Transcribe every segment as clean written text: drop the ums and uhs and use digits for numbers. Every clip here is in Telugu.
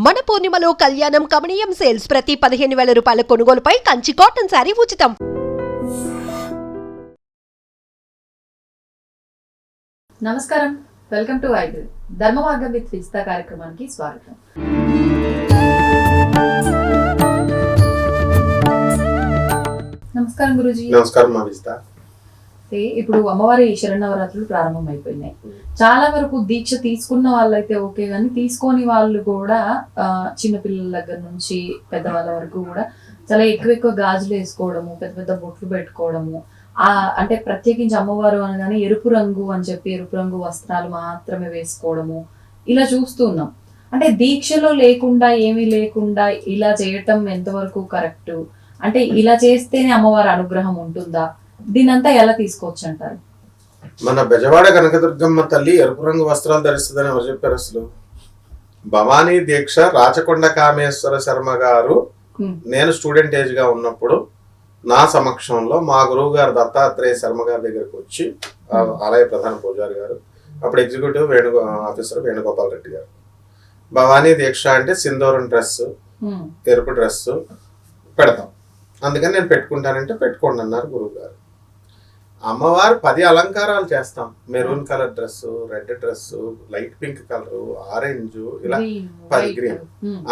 మన పూర్ణిమలో కళ్యాణం కమనీయం సేల్స్ ప్రతి 15,000 రూపాయల కొనుగోలుపై కంచి కాటన్ శారీ ఉచితం. నమస్కారం, వెల్కమ్ టు ఐడ్రీమ్. ధర్మ మార్గం విత్ విజిత కార్యక్రమానికి స్వాగతం. నమస్కారం గురూజీ. నమస్కారం మా విజిత. ఇప్పుడు అమ్మవారి శరన్నవరాత్రులు ప్రారంభం అయిపోయినాయి. చాలా వరకు దీక్ష తీసుకున్న వాళ్ళైతే ఓకే, కానీ తీసుకోని వాళ్ళు కూడా చిన్నపిల్లల దగ్గర నుంచి పెద్దవాళ్ళ వరకు కూడా చాలా ఎక్కువ గాజులు వేసుకోవడము, పెద్ద పెద్ద బొట్లు పెట్టుకోవడము, అంటే ప్రత్యేకించి అమ్మవారు అనగానే ఎరుపు రంగు అని చెప్పి ఎరుపు రంగు వస్త్రాలు మాత్రమే వేసుకోవడము, ఇలా చూస్తున్నాం. అంటే దీక్షలో లేకుండా ఏమీ లేకుండా ఇలా చేయటం ఎంతవరకు కరెక్ట్? అంటే ఇలా చేస్తేనే అమ్మవారి అనుగ్రహం ఉంటుందా? దీనంతా ఎలా తీసుకోవచ్చు అంటారు? మన బెజవాడ కనకదుర్గమ్మ తల్లి ఎరుపు రంగు వస్త్రాలు ధరిస్తుందని ఎవరు చెప్పారు అసలు? భవానీ దీక్ష రాచకొండ కామేశ్వర శర్మ గారు, నేను స్టూడెంట్ ఏజ్ గా ఉన్నప్పుడు నా సమక్షంలో మా గురువు గారు దత్తాత్రేయ శర్మ గారి దగ్గరకు వచ్చి, ఆలయ ప్రధాన పూజారి గారు, అప్పుడు ఎగ్జిక్యూటివ్ ఆఫీసర్ వేణుగోపాల్ రెడ్డి గారు, భవానీ దీక్ష అంటే సింధూరం డ్రెస్, ఎరుపు డ్రెస్ పెడతాం, అందుకని నేను పెట్టుకుంటానంటే పెట్టుకోండి అన్నారు గురువు గారు. అమ్మవారు 10 అలంకారాలు చేస్తాం. Maroon colour dress, red dress, light pink colour, orange, ఇలా 10 గ్రీన్.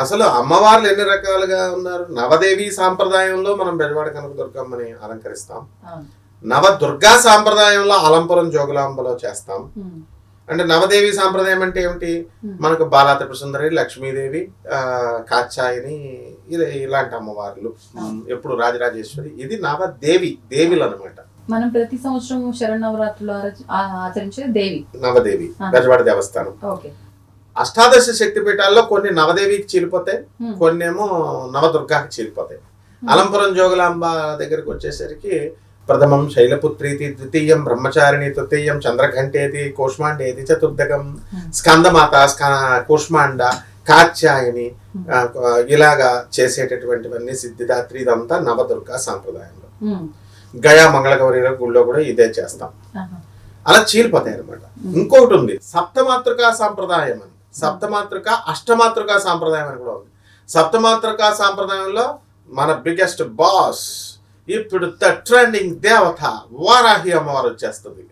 అసలు అమ్మవార్లు ఎన్ని రకాలుగా ఉన్నారు. నవదేవి సాంప్రదాయంలో మనం బెజవాడ కనకదుర్గమ్మని అలంకరిస్తాం. నవదుర్గా సాంప్రదాయంలో అలంపురం జోగులాంబలో చేస్తాం. అంటే నవదేవి సాంప్రదాయం అంటే ఏమిటి? మనకు బాలా త్రిపుర సుందరి, లక్ష్మీదేవి, కాత్యాయని, ఇలాంటి అమ్మవార్లు, ఎప్పుడు రాజరాజేశ్వరి, ఇది నవదేవి దేవిలు అనమాట. మనం ప్రతి సంవత్సరం శరన్నవరాత్రులు ఆచరించే దేవి నవదేవి బెజవాడ దేవస్థానం. అష్టాదశ శక్తి పీఠాల్లో కొన్ని నవదేవికి చీలిపోతాయి, కొన్ని ఏమో నవదుర్గాకి చీలిపోతాయి. అలంపురం జోగులాంబ దగ్గరికి వచ్చేసరికి ప్రథమం శైలపుత్రీతి, ద్వితీయం బ్రహ్మచారిణి, తృతీయం చంద్రఘంటేతి, కూష్మాండేతి, చతుర్థకం స్కందమాత, కూష్మాండ, కాత్యాయని, ఇలాగా చేసేటటువంటివన్నీ సిద్ధిదాత్రి, ఇదంతా నవదుర్గా సాంప్రదాయంలో. గయా మంగళగౌరి గుళ్ళో కూడా ఇదే చేస్తాం. అలా చీలిపోతాయి అనమాట. ఇంకొకటి ఉంది సప్తమాతృకా సాంప్రదాయం అని. సప్తమాతృక అష్టమాతృకా సాంప్రదాయం అని కూడా ఉంది. సప్తమాతృకా సాంప్రదాయంలో మన బిగ్గెస్ట్ బాస్ ఇప్పుడు ట్రెండింగ్ దేవత వారాహి అమ్మవారు వచ్చేస్తుంది.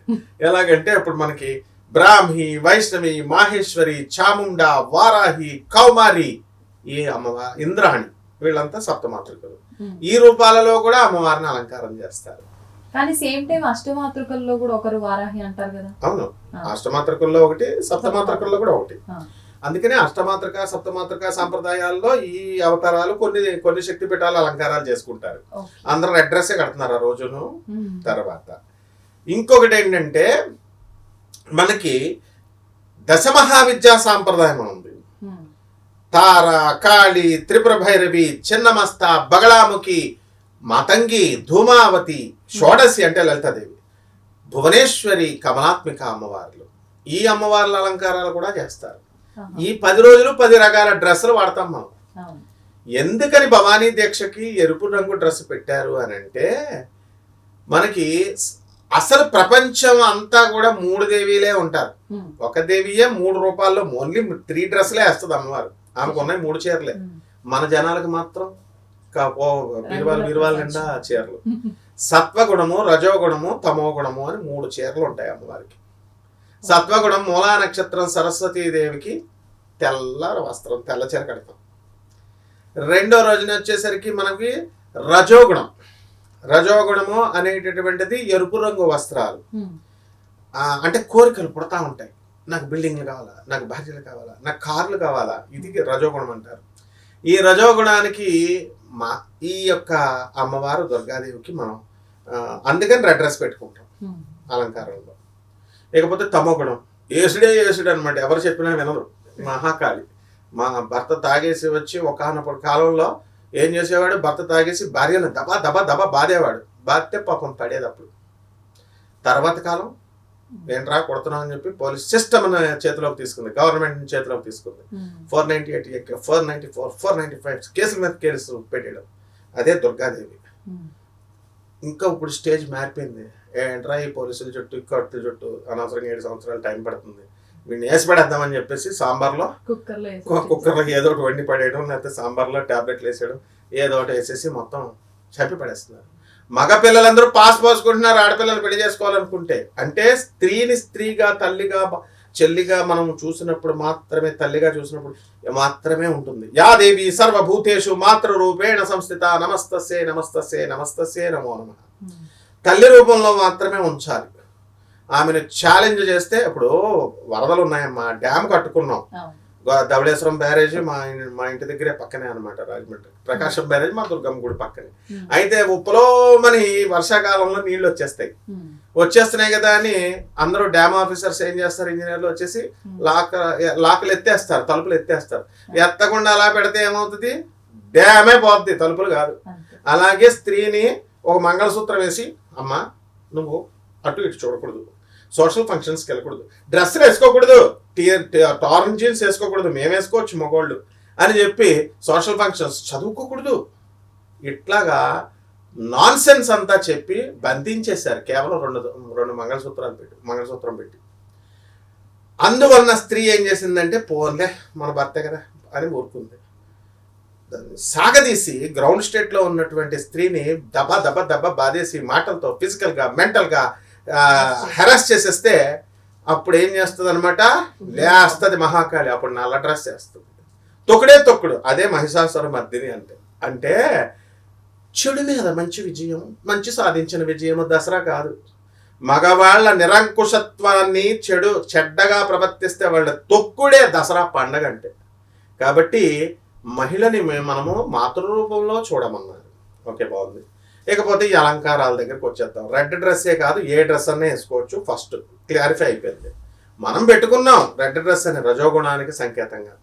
ఎలాగంటే ఇప్పుడు మనకి బ్రాహ్మి, వైష్ణవి, మాహేశ్వరి, చాముండ, వారాహి, కౌమారి, ఈ అమ్మవారు ఇంద్రాణి, వీళ్ళంతా సప్తమాతృకలు. ఈ రూపాలలో కూడా అమ్మవారిని అలంకారం చేస్తారు. కానీ సేమ్ టైం అష్టమాతృకల్లో కూడా ఒకరు వారాహి అంటారు కదా. అవును, అష్టమాతృకల్లో ఒకటి, సప్తమాతృకల్లో కూడా ఒకటి. అందుకనే అష్టమాతృక సప్తమాతృక సాంప్రదాయాల్లో ఈ అవతారాలు కొన్ని శక్తి పీఠాలు అలంకారాలు చేసుకుంటారు. అందరూ అడ్రస్సే కడుతున్నారు ఆ రోజును. తర్వాత ఇంకొకటి ఏంటంటే మనకి దశమహావిద్యా సాంప్రదాయం ఉంది. తార, కాళి, త్రిపుర భైరవి, చిన్నమస్త, బగళాముఖి, మాతంగి, ధూమావతి, షోడశి అంటే లలితాదేవి, భువనేశ్వరి, కమలాత్మిక అమ్మవార్లు. ఈ అమ్మవార్ల అలంకారాలు కూడా చేస్తారు. ఈ 10 రోజులు 10 రకాల డ్రెస్సులు వాడతాం మనం. ఎందుకని భవానీ దీక్షకి ఎరుపు రంగు డ్రెస్ పెట్టారు అని అంటే, మనకి అసలు ప్రపంచం అంతా కూడా 3 దేవీలే ఉంటారు. ఒక దేవియే 3 రూపాల్లో ఓన్లీ 3 డ్రెస్సులే వేస్తుంది అమ్మవారు. ఆమెకు ఉన్నాయి 3 చీరలే. మన జనాలకు మాత్రం బీరువాల నిండా చీరలు. సత్వగుణము, రజోగుణము, తమో గుణము అని 3 చీరలు ఉంటాయి అమ్మవారికి. సత్వగుణం మూలా నక్షత్రం సరస్వతీదేవికి తెల్ల వస్త్రం, తెల్ల చీర కడతాం. రెండో రోజున వచ్చేసరికి మనకి రజోగుణం. రజోగుణము అనేటటువంటిది ఎరుపు రంగు వస్త్రాలు. అంటే కోరికలు పుడతా ఉంటాయి. నాకు బిల్డింగ్లు కావాలా, నాకు భార్యలు కావాలా, నాకు కార్లు కావాలా, ఇది రజోగుణం అంటారు. ఈ రజోగుణానికి ఈ యొక్క అమ్మవారు దుర్గాదేవికి మనం అందుకని రెడ్ డ్రెస్ పెట్టుకుంటాం అలంకారంలో. లేకపోతే తమోగుణం, ఏసుడు అనమాట. ఎవరు చెప్పినా వినరు. మహాకాళి. మా భర్త తాగేసి వచ్చి ఒకనప్పుడు కాలంలో ఏం చేసేవాడు, భర్త తాగేసి భార్యను దబా దబా దబా బాధేవాడు. బాధితే పాపం పడేదప్పుడు. తర్వాత కాలం ఏంట్రా కొడుతున్నాం అని చెప్పి పోలీస్ సిస్టమ్ చేతిలోకి తీసుకుంది, గవర్నమెంట్ చేతిలోకి తీసుకుంది. 498, 494, 495 కేసుల మీద కేసు పెట్టేయడం. అదే దుర్గాదేవి. ఇంకా ఇప్పుడు స్టేజ్ మారిపోయింది. ఏంట్రా ఈ పోలీసుల చుట్టూ కట్టు చుట్టూ అనవసరంగా 7 సంవత్సరాలు టైం పడుతుంది, వీడిని వేసి పడేద్దామని చెప్పేసి సాంబార్లో కుక్కర్లో ఏదో ఒకటి వండి పడేయడం, లేకపోతే సాంబార్లో ట్యాబ్లెట్లు వేసేయడం, ఏదో ఒకటి వేసేసి మొత్తం చెప్పి పడేస్తున్నారు. మగ పిల్లలందరూ పాస్ పోసుకుంటున్నారు ఆడపిల్లలు పెళ్లి చేసుకోవాలనుకుంటే. అంటే స్త్రీని స్త్రీగా, తల్లిగా, చెల్లిగా మనం చూసినప్పుడు మాత్రమే, తల్లిగా చూసినప్పుడు మాత్రమే ఉంటుంది. యా దేవి సర్వభూతేషు మాతృరూపేణ సంస్థిత నమస్తస్యే నమస్తస్యే నమస్తస్యే నమో నమః. తల్లి రూపంలో మాత్రమే ఉంచాలి. ఆమెను ఛాలెంజ్ చేస్తే, ఇప్పుడు వరదలు ఉన్నాయమ్మా, డ్యామ్ కట్టుకున్నాం, ధవళేశ్వరం బ్యారేజ్ మా ఇంటి దగ్గరే పక్కనే అనమాట, రాజమండ్రి. ప్రకాశం బ్యారేజ్ మా దుర్గమ్మ గుడి పక్కనే. అయితే ఉప్పులో మని వర్షాకాలంలో నీళ్లు వచ్చేస్తున్నాయి కదా అని అందరూ డ్యామ్ ఆఫీసర్స్ ఏం చేస్తారు, ఇంజనీర్లు వచ్చేసి లాకులు ఎత్తేస్తారు, తలుపులు ఎత్తేస్తారు. ఎత్తకుండా అలా పెడితే ఏమవుతుంది, డ్యామే పోతుంది, తలుపులు కాదు. అలాగే స్త్రీని ఒక మంగళసూత్రం వేసి, అమ్మ నువ్వు అటు ఇటు చూడకూడదు, సోషల్ ఫంక్షన్స్కి వెళ్ళకూడదు, డ్రెస్సులు వేసుకోకూడదు, టార్న్ జీన్స్ వేసుకోకూడదు, మేము వేసుకోవచ్చు మగవాళ్ళు అని చెప్పి సోషల్ ఫంక్షన్స్ చదువుకోకూడదు. ఇట్లాగా నాన్ సెన్స్ అంతా చెప్పి బంధించేశారు కేవలం రెండు మంగళసూత్రం పెట్టి. అందువలన స్త్రీ ఏం చేసిందంటే, పోన్లే మన భర్తే కదా అని ఊరుకుంది. సాగదీసి గ్రౌండ్ స్టేట్లో ఉన్నటువంటి స్త్రీని దబా దబా దబా బాధేసి మాటలతో ఫిజికల్గా, మెంటల్గా హెరాస్ చేసేస్తే అప్పుడు ఏం చేస్తుంది అనమాట, లేస్తుంది మహాకాళి. అప్పుడు నల్ల డ్రెస్ చేస్తుంది, తొక్కుడు. అదే మహిషాసుర మర్దిని అంటే చెడు మీద మంచి విజయం, మంచి సాధించిన విజయము దసరా కాదు. మగవాళ్ళ నిరంకుశత్వాన్ని చెడ్డగా ప్రవర్తిస్తే వాళ్ళ తొక్కుడే దసరా పండగ అంటే. కాబట్టి మహిళని మనము మాతృరూపంలో చూడమన్నారు. ఓకే, బాగుంది. ఇకపోతే ఈ అలంకారాల దగ్గరికి వచ్చేద్దాం. రెడ్ డ్రెస్సే కాదు, ఏ డ్రెస్ అనే వేసుకోవచ్చు. ఫస్ట్ క్లారిఫై అయిపోయింది. మనం పెట్టుకున్నాం రెడ్ డ్రెస్ అని రజోగుణానికి సంకేతంగా.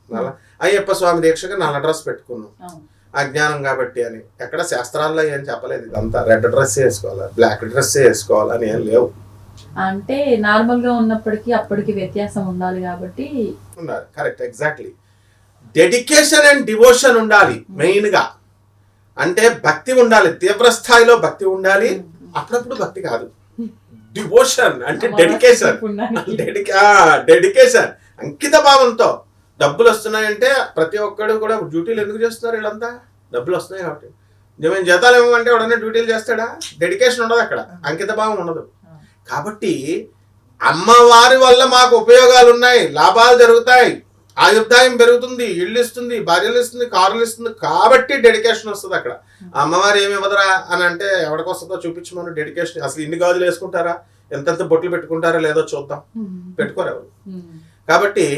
అయ్యప్ప స్వామి దీక్షగా నల్ల డ్రెస్ పెట్టుకున్నాం, అజ్ఞానం కాబట్టి అని. ఎక్కడ శాస్త్రాల్లో ఏం చెప్పలేదు, ఇదంతా రెడ్ డ్రెస్ వేసుకోవాలి, బ్లాక్ డ్రెస్ వేసుకోవాలి అని ఏం లేవు. అంటే నార్మల్ గా ఉన్నప్పటికీ అప్పటికి వ్యత్యాసం ఉండాలి కాబట్టి ఉండాలి. Correct, exactly. Dedication and devotion ఉండాలి మెయిన్ గా. అంటే భక్తి ఉండాలి, తీవ్ర స్థాయిలో భక్తి ఉండాలి. అప్పుడప్పుడు భక్తి కాదు, డివోషన్ అంటే డెడికేషన్, అంకిత భావంతో. డబ్బులు వస్తున్నాయంటే ప్రతి ఒక్కడు కూడా డ్యూటీలు ఎందుకు చేస్తున్నారు, వీళ్ళంతా డబ్బులు వస్తున్నాయి కాబట్టి. మేము జీతాలు ఏమంటే ఎవడన్నా డ్యూటీలు చేస్తాడా? డెడికేషన్ ఉండదు అక్కడ, అంకిత భావం ఉండదు. కాబట్టి అమ్మవారి వల్ల మాకు ఉపయోగాలు ఉన్నాయి, లాభాలు జరుగుతాయి, ఆయుర్దాయం పెరుగుతుంది, ఇళ్ళు ఇస్తుంది, భార్యలు ఇస్తుంది, కారులు ఇస్తుంది. కాబట్టి డెడికేషన్ వస్తుంది అక్కడ. అమ్మవారు ఏమి ఇవ్వదురా అని అంటే ఎవరికి వస్తుందో చూపించమని డెడికేషన్. అసలు ఇన్ని గాజులు వేసుకుంటారా, ఎంతెంత బొట్లు పెట్టుకుంటారా లేదో చూద్దాం, పెట్టుకోరు ఎవరు. కాబట్టి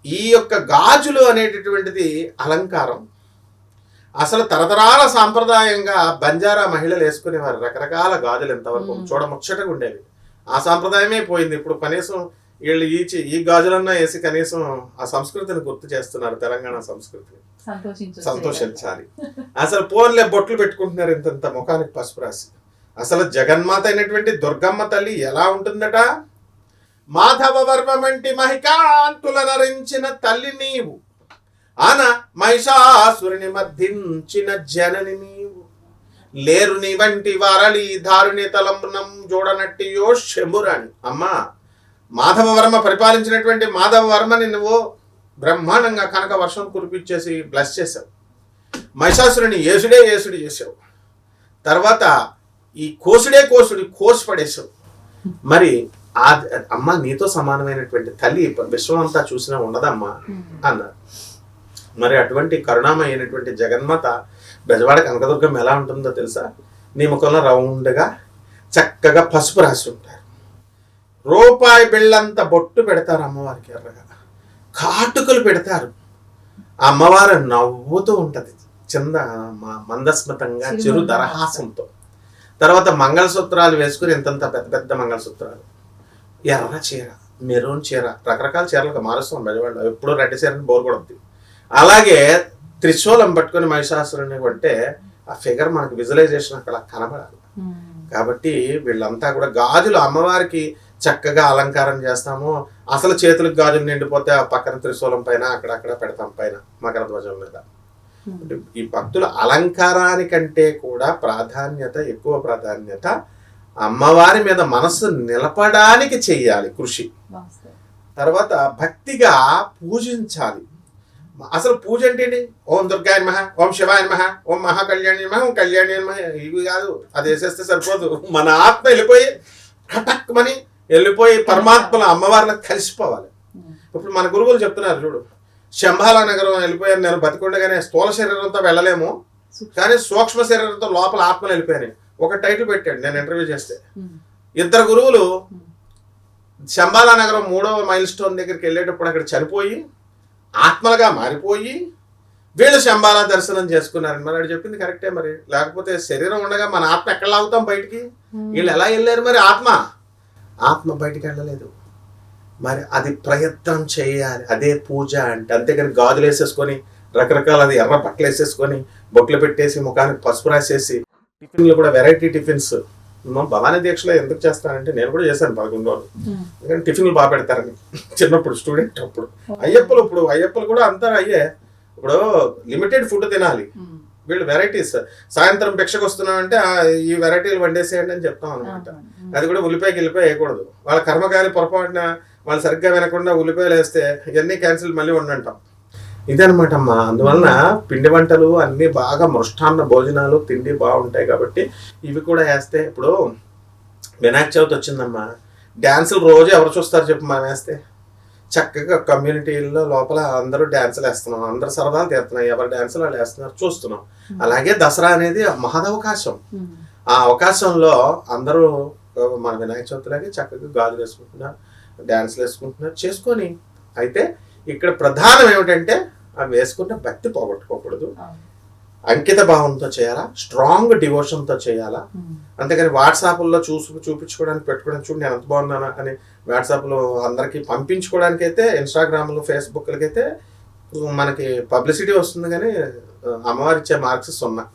ఈ యొక్క గాజులు అనేటటువంటిది అలంకారం. అసలు తరతరాల సాంప్రదాయంగా బంజారా మహిళలు వేసుకునేవారు రకరకాల గాజులు, ఎంతవరకు చూడముచ్చటగా ఉండేవి. ఆ సాంప్రదాయమే పోయింది. ఇప్పుడు కనీసం వీళ్ళు ఈ గాజులన్నా వేసి కనీసం ఆ సంస్కృతిని గుర్తు చేస్తున్నారు, తెలంగాణ సంస్కృతిని. సంతోషించాలి. అసలు పోన్లే బొట్లు పెట్టుకుంటున్నారు ఇంత ముఖానికి పసుపు రాసి. అసలు జగన్మాత అయినటువంటి దుర్గమ్మ తల్లి ఎలా ఉంటుందట, మాధవ వర్మ వంటి మహికాంతుల నరించిన తల్లి నీవు, ఆన మహిషాసురుని మర్దించిన జనని నీవు, లేరు నీ వంటి వారలి దారుని తలంబనం జోడనట్టియో శంభురాణి. అమ్మా, మాధవవర్మ పరిపాలించినటువంటి మాధవవర్మని నువ్వు బ్రహ్మాండంగా కనక వర్షం కురిపించేసి బ్లెస్ చేసావు. మహిషాసురుని యేసుడే చేసావు. తర్వాత ఈ కోసి పడేసావు. మరి అమ్మ నీతో సమానమైనటువంటి తల్లి విశ్వం అంతా చూసినా ఉండదమ్మా అన్నారు. మరి అటువంటి కరుణామయమైనటువంటి జగన్మాత బెజవాడ కనకదుర్గం ఎలా ఉంటుందో తెలుసా? నీ ముఖంలో రౌండ్గా చక్కగా పసుపు రాసి ఉంటారు. రూపాయి బిళ్ళంత బొట్టు పెడతారు అమ్మవారికి, ఎర్రగా కాటుకలు పెడతారు. అమ్మవారు నవ్వుతూ ఉంటది చిన్న మందస్మతంగా, చిరు దరహాసంతో. తర్వాత మంగళసూత్రాలు వేసుకుని ఇంతంత పెద్ద పెద్ద మంగళసూత్రాలు, ఎర్ర చీర, మెరూన్ చీర, రకరకాల చీరలకు మారుస్తాం బెజవాడలో. ఎప్పుడూ రెడ్డి చీరని బోర్ కొడుద్ది. అలాగే త్రిశూలం పట్టుకుని మహిషాసురుని కొట్టే ఆ ఫిగర్ మనకు విజువలైజేషన్ అక్కడ కనబడాలి. కాబట్టి వీళ్ళంతా కూడా గాజులు అమ్మవారికి చక్కగా అలంకారం చేస్తాము. అసలు చేతులకు గాజులు నిండిపోతే ఆ పక్కన త్రిశూలం పైన అక్కడక్కడ పెడతాం, పైన మకర ధ్వజం మీద. ఈ భక్తుల అలంకారానికంటే కూడా ఎక్కువ ప్రాధాన్యత అమ్మవారి మీద మనస్సు నిలపడానికి చెయ్యాలి కృషి. తర్వాత భక్తిగా పూజించాలి. అసలు పూజ అంటే ఏంటి? ఓం దుర్గాయ నమః, ఓం శివాయ నమః, ఓం మహాకళ్యాణి నమః, ఓం కళ్యాణి నమః, ఇవి కాదు. అది వేసేస్తే సరిపోదు. మన ఆత్మ వెళ్ళిపోయి కటక్మని వెళ్ళిపోయి పరమాత్మల అమ్మవారిని కలిసిపోవాలి. ఇప్పుడు మన గురువులు చెప్తున్నారు చూడు, శంభాలా నగరం వెళ్ళిపోయాను నేను, బతికుండగానే స్థూల శరీరంతో వెళ్ళలేము కానీ సూక్ష్మ శరీరంతో లోపల ఆత్మలు వెళ్ళిపోయాను. ఒక టైటిల్ పెట్టాడు నేను ఇంటర్వ్యూ చేస్తే. ఇద్దరు గురువులు శంబాలా నగరం 3వ మైల్ స్టోన్ దగ్గరికి వెళ్ళేటప్పుడు అక్కడ చనిపోయి ఆత్మలుగా మారిపోయి వీళ్ళు శంబాలా దర్శనం చేసుకున్నారని. మరి అది చెప్పింది కరెక్టే. మరి లేకపోతే శరీరం ఉండగా మన ఆత్మ ఎక్కడ లాగుతాం బయటికి? వీళ్ళు ఎలా వెళ్ళారు? మరి ఆత్మ బయటికి వెళ్ళలేదు. మరి అది ప్రయత్నం చేయాలి. అదే పూజ అంటే. అంతేగాని గాజులు వేసేసుకొని రకరకాల అది ఎర్ర బట్టలు వేసేసుకొని బొట్లు పెట్టేసి ముఖానికి పసుపు రాసేసి టిఫిన్లు కూడా వెరైటీ టిఫిన్స్. భవానీ దీక్షలో ఎందుకు చేస్తానంటే నేను కూడా చేశాను 11 రోజులు. ఎందుకంటే టిఫిన్లు బాగా పెడతారని చిన్నప్పుడు స్టూడెంట్ అప్పుడు. అయ్యప్పలు కూడా అంతా అయ్యే. ఇప్పుడు లిమిటెడ్ ఫుడ్ తినాలి. వీళ్ళు వెరైటీస్. సాయంత్రం భిక్షకు వస్తున్నామంటే ఈ వెరైటీలు వండేసేయండి అని చెప్తాం అనమాట. అది కూడా ఉల్లిపాయ వేయకూడదు. వాళ్ళ కర్మకారి పొరపాటున వాళ్ళు సరిగ్గా వినకుండా ఉల్లిపాయలు వేస్తే ఇవన్నీ క్యాన్సిల్ మళ్ళీ వండంటాం. ఇదనమాట అమ్మా. అందువలన పిండి వంటలు అన్నీ బాగా మృష్టాన్న భోజనాలు తిండి బాగుంటాయి కాబట్టి ఇవి కూడా వేస్తే. ఇప్పుడు వినాయక చవితి వచ్చిందమ్మా, డ్యాన్సులు రోజు ఎవరు చూస్తారు చెప్పు? మనం వేస్తే చక్కగా కమ్యూనిటీల్లో లోపల అందరూ డ్యాన్సులు వేస్తున్నాం, అందరు సరదాలు తీరుతున్నాయి, ఎవరు డ్యాన్సులు వాళ్ళు వేస్తున్నారు చూస్తున్నాం. అలాగే దసరా అనేది మహదవకాశం. ఆ అవకాశంలో అందరూ మన వినాయక చవితిలాగే చక్కగా గాజులు వేసుకుంటున్నారు, డ్యాన్సులు వేసుకుంటున్నారు చేసుకొని. అయితే ఇక్కడ ప్రధానం ఏమిటంటే అవి వేసుకుంటే భక్తి పోగొట్టుకోకూడదు, అంకిత భావంతో చేయాలా, స్ట్రాంగ్ డివోషన్తో చేయాలా. అంతేకాని వాట్సాప్లో చూపించుకోవడానికి పెట్టుకోవడానికి చూడు నేను ఎంత బాగున్నానా అని వాట్సాప్లో అందరికీ పంపించుకోవడానికి అయితే, ఇన్స్టాగ్రామ్లో ఫేస్బుక్లకైతే మనకి పబ్లిసిటీ వస్తుంది కానీ అమ్మవారి ఇచ్చే మార్క్స్ 0.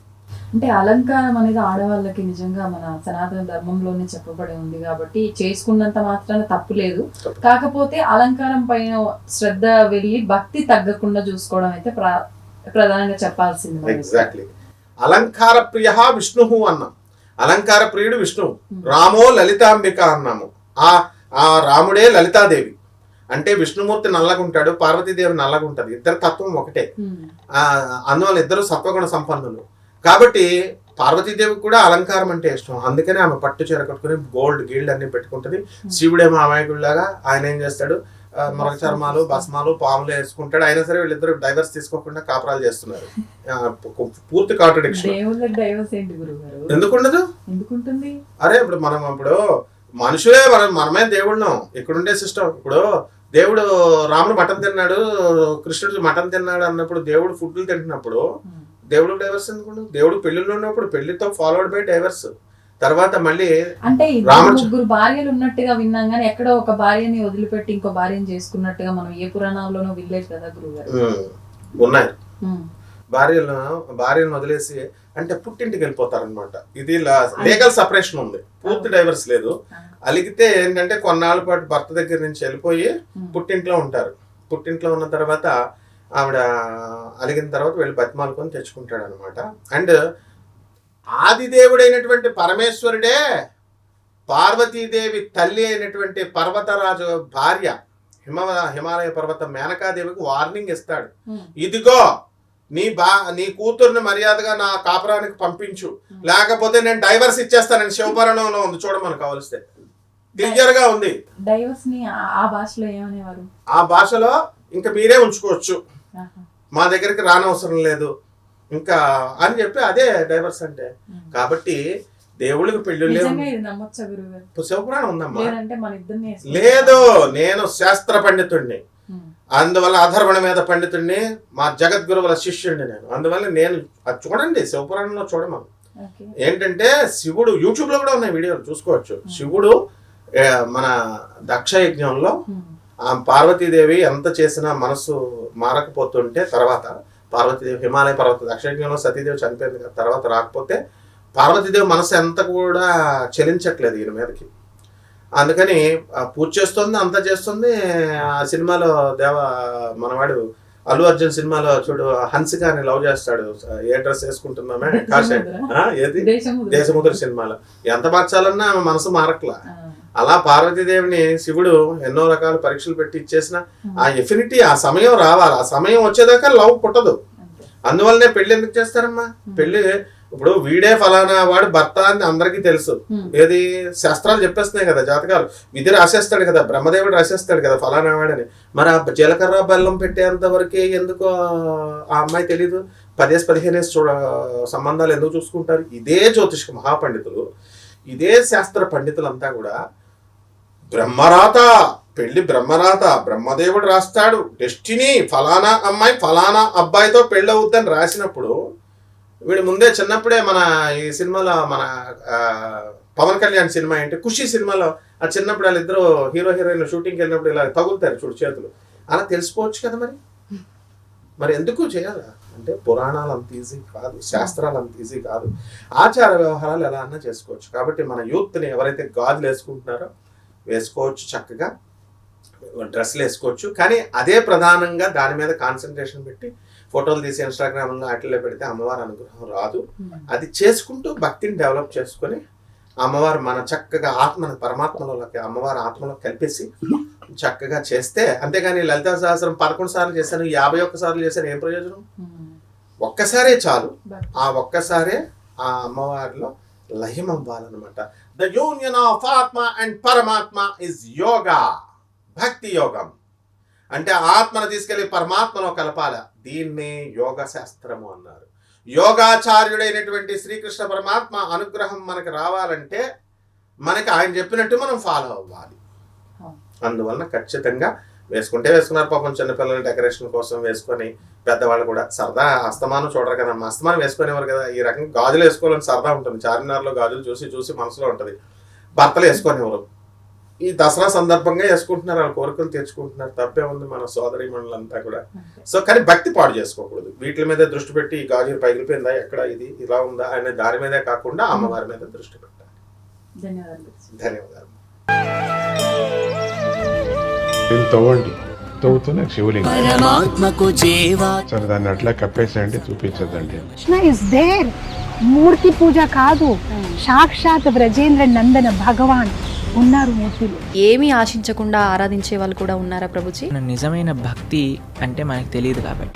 అంటే అలంకారం అనేది ఆడవాళ్ళకి నిజంగా మన సనాతన ధర్మంలోనే చెప్పబడి ఉంది కాబట్టి చేసుకున్నంత మాత్రాన తప్పు లేదు. కాకపోతే అలంకారం పైన శ్రద్ధ వెళ్ళి భక్తి తగ్గకుండా చూసుకోవడం అయితే ప్రధానంగా చెప్పాల్సింది. ఎగ్జాక్ట్లీ. అలంకార ప్రియ విష్ణువు అన్నాం. అలంకార ప్రియుడు విష్ణువు. రామో లలితాంబిక అన్నాము. ఆ రాముడే లలితాదేవి. అంటే విష్ణుమూర్తి నల్లగుంటాడు, పార్వతీదేవి నల్లగుంటది. ఇద్దరు తత్వం ఒకటే. అందువల్ల ఇద్దరు సత్వగుణ సంపన్నులు కాబట్టి పార్వతీదేవికి కూడా అలంకారం అంటే ఇష్టం. అందుకనే ఆమె పట్టు చీర కట్టుకుని గోల్డ్ గీల్డ్ అన్ని పెట్టుకుంటది. శివుడేమో అమాయకుడిలాగా ఆయన ఏం చేస్తాడు, మరక చర్మాలు భస్మాలు పాములు వేసుకుంటాడు. అయినా సరే వీళ్ళిద్దరు డైవర్స్ తీసుకోకుండా కాపురాలు చేస్తున్నారు. పూర్తి కాంట్రడిక్షన్. ఎందుకుండదు? అరే ఇప్పుడు మనుషులే మనమే దేవుళ్ళం. ఇక్కడుండే సిస్టమ్. ఇప్పుడు దేవుడు రాముడు మటన్ తిన్నాడు, కృష్ణుడు మటన్ తిన్నాడు అన్నప్పుడు దేవుడు ఫుడ్లు తింటున్నప్పుడు దేవుడు డైవర్స్ ఎందుకు? దేవుడు పెళ్లిలో ఉన్నప్పుడు పెళ్లితో ఫాలోడ్ బై డైవర్స్. తర్వాత మళ్ళీ అంటే 3 భార్యలు ఉన్నట్టుగా విన్నాం కానీ ఎక్కడో ఒక భార్యని వదిలిపెట్టి ఇంకో భార్యని చేసుకున్నట్టుగా మనం ఏ పురాణాల్లోనో వినలేదు కదా గురుగారు. ఉన్నాయి. భార్యను వదిలేసి అంటే పుట్టింటికి వెళ్ళిపోతారనమాట. ఇది లీగల్ సపరేషన్ ఉంది, పూర్తి డైవర్స్ లేదు. అలిగితే ఏంటంటే కొన్నాళ్ళ పాటు భర్త దగ్గర నుంచి వెళ్ళిపోయి పుట్టింట్లో ఉంటారు. పుట్టింట్లో ఉన్న తర్వాత ఆవిడ అలిగిన తర్వాత వెళ్ళి బతిమాలుకొని తెచ్చుకుంటాడు అనమాట. అండ్ ఆదిదేవుడైనటువంటి పరమేశ్వరుడే పార్వతీదేవి తల్లి అయినటువంటి పర్వతరాజు భార్య హిమాలయ పర్వత మేనకాదేవికి వార్నింగ్ ఇస్తాడు. ఇదిగో నీ కూతుర్ని మర్యాదగా నా కాపురానికి పంపించు, లేకపోతే నేను డైవర్స్ ఇచ్చేస్తానని శివపురాణంలో ఉంది, చూడమని కావలిస్తే క్లియర్ గా ఉంది. డైవర్స్ ని ఆ భాషలో ఏమనేవారు? ఆ భాషలో ఇంకా మీరే ఉంచుకోవచ్చు, మా దగ్గరికి రానవసరం లేదు ఇంకా అని చెప్పి అదే డైవర్స్ అంటే. కాబట్టి దేవుళ్ళకి పెళ్లి శివపురాణం ఉందమ్మా. లేదు, నేను శాస్త్ర పండితుడిని, అందువల్ల అధర్వణ మీద పండితుడిని, మా జగద్గురువుల శిష్యుడిని నేను. అందువల్ల నేను అది చూడండి, శివపురాణంలో చూడమను. ఏంటంటే శివుడు యూట్యూబ్ లో కూడా ఉన్నాయి వీడియోలు చూసుకోవచ్చు. శివుడు మన దక్ష యజ్ఞంలో పార్వతీదేవి ఎంత చేసినా మనసు మారకపోతుంటే తర్వాత పార్వతీదేవి హిమాలయ పర్వత దక్షయజ్ఞంలో సతీదేవి చనిపోయింది కదా, తర్వాత రాకపోతే పార్వతీదేవి మనసు ఎంత కూడా చలించట్లేదు ఈయన మీదకి. అందుకని పూజ చేస్తుంది, అంతా చేస్తుంది. ఆ సినిమాలో మనవాడు అల్లు అర్జున్ సినిమాలో చూడు హన్సికాని లవ్ చేస్తాడు, ఏ డ్రెస్ వేసుకుంటున్నామే ఏది దేశముద్ర సినిమాలో. ఎంత మార్చాలన్నా మనసు మారట్లా. అలా పార్వతీదేవిని శివుడు ఎన్నో రకాల పరీక్షలు పెట్టి ఇచ్చేసిన ఆ ఎఫినిటీ ఆ సమయం రావాలి. ఆ సమయం వచ్చేదాకా లవ్ పుట్టదు. అందువల్లనే పెళ్లి ఎందుకు చేస్తారమ్మా? పెళ్లి ఇప్పుడు వీడే ఫలానా వాడు భర్త అని అందరికీ తెలుసు. ఏది శాస్త్రాలు చెప్పేస్తున్నాయి కదా, జాతకాలు విధి రాసేస్తాడు కదా, బ్రహ్మదేవుడు రాసేస్తాడు కదా ఫలానా వాడని. మరి ఆ జీలకర్ర బెల్లం పెట్టేంత వరకే ఎందుకు ఆ అమ్మాయి తెలీదు? 10-15 సంబంధాలు ఎందుకు చూసుకుంటారు? ఇదే జ్యోతిష మహాపండితులు, ఇదే శాస్త్ర పండితులంతా కూడా బ్రహ్మరాత, పెళ్లి బ్రహ్మరాత, బ్రహ్మదేవుడు రాస్తాడు డెస్టినీ, ఫలానా అమ్మాయి ఫలానా అబ్బాయితో పెళ్ళి అవుద్దని రాసినప్పుడు వీడు ముందే చిన్నప్పుడే మన ఈ సినిమాలో మన పవన్ కళ్యాణ్ సినిమా ఏంటి ఖుషి సినిమాలో ఆ చిన్నప్పుడు వాళ్ళిద్దరు హీరో హీరోయిన్ షూటింగ్కి వెళ్ళినప్పుడు ఇలా తగులుతారు చూడు చేతులు, అలా తెలిసిపోవచ్చు కదా. మరి ఎందుకు చేయాలా అంటే పురాణాలు అంత ఈజీ కాదు, శాస్త్రాలు అంత ఈజీ కాదు, ఆచార వ్యవహారాలు ఎలా అన్నా చేసుకోవచ్చు. కాబట్టి మన యూత్ని ఎవరైతే గాజులు వేసుకుంటున్నారో వేసుకోవచ్చు, చక్కగా డ్రెస్సులు వేసుకోవచ్చు. కానీ అదే ప్రధానంగా దాని మీద కాన్సన్ట్రేషన్ పెట్టి ఫోటోలు తీసి ఇన్స్టాగ్రామ్లో వాటిల్లో పెడితే అమ్మవారి అనుగ్రహం రాదు. అది చేసుకుంటూ భక్తిని డెవలప్ చేసుకొని అమ్మవారు మన చక్కగా ఆత్మను పరమాత్మలోకి అమ్మవారి ఆత్మలో కలిపేసి చక్కగా చేస్తే, అంతేగాని లలితా సహస్రం 11 సార్లు చేశాను 51 సార్లు చేశాను ఏం ప్రయోజనం? ఒక్కసారే చాలు. ఆ ఒక్కసారే ఆ అమ్మవారిలో లయం అవ్వాలన్నమాట. ద యూనియన్ ఆఫ్ ఆత్మ అండ్ పరమాత్మ ఇస్ యోగా, భక్తి యోగం. అంటే ఆత్మను తీసుకెళ్లి పరమాత్మలో కలపాల. దీన్నే యోగ శాస్త్రము అన్నారు. యోగాచార్యుడైనటువంటి శ్రీకృష్ణ పరమాత్మ అనుగ్రహం మనకు రావాలంటే మనకి ఆయన చెప్పినట్టు మనం ఫాలో అవ్వాలి. అందువలన ఖచ్చితంగా వేసుకుంటే వేసుకున్నారు. పాపం చిన్నపిల్లలు డెకరేషన్ కోసం వేసుకొని, పెద్దవాళ్ళు కూడా సరదా అస్తమానం చూడరు కదా, అస్తమానం వేసుకునేవారు కదా. ఈ రకంగా గాజులు వేసుకోవాలని సరదా ఉంటుంది. చార్మినార్లో గాజులు చూసి చూసి మనసులో ఉంటుంది. భర్తలు వేసుకునేవారు. ఈ దసరా సందర్భంగా వేసుకుంటున్నారు, వాళ్ళ కోరికలు తెచ్చుకుంటున్నారు. తప్పే ఉంది మన సోదరి మండలంతా కూడా. సో కానీ భక్తి పాడు చేసుకోకూడదు. వీటి మీద దృష్టి పెట్టి ఈ గాజు పగిలిపోయిందా, ఎక్కడ ఇది ఇలా ఉందా అనే దాని మీదే కాకుండా అమ్మవారి మీద దృష్టి పెట్టాలి. ధన్యవాదాలు. తవ్వండి, తవ్వుతూనే శివలింగం. పరమాత్మకు జీవా సరే దాన్ని అట్లా కప్పేసేయండి, చూపించదండి. Krishna is there. మూర్తి పూజ కాదు, సాక్షాత్ బ్రజేంద్ర నందన భగవాన్ ఉన్నారు మూర్తిలో. ఏమీ ఆశించకుండా ఆరాధించే వాళ్ళు కూడా ఉన్నారా ప్రభుజీ? నిజమైన భక్తి అంటే మనకు తెలియదు కాబట్టి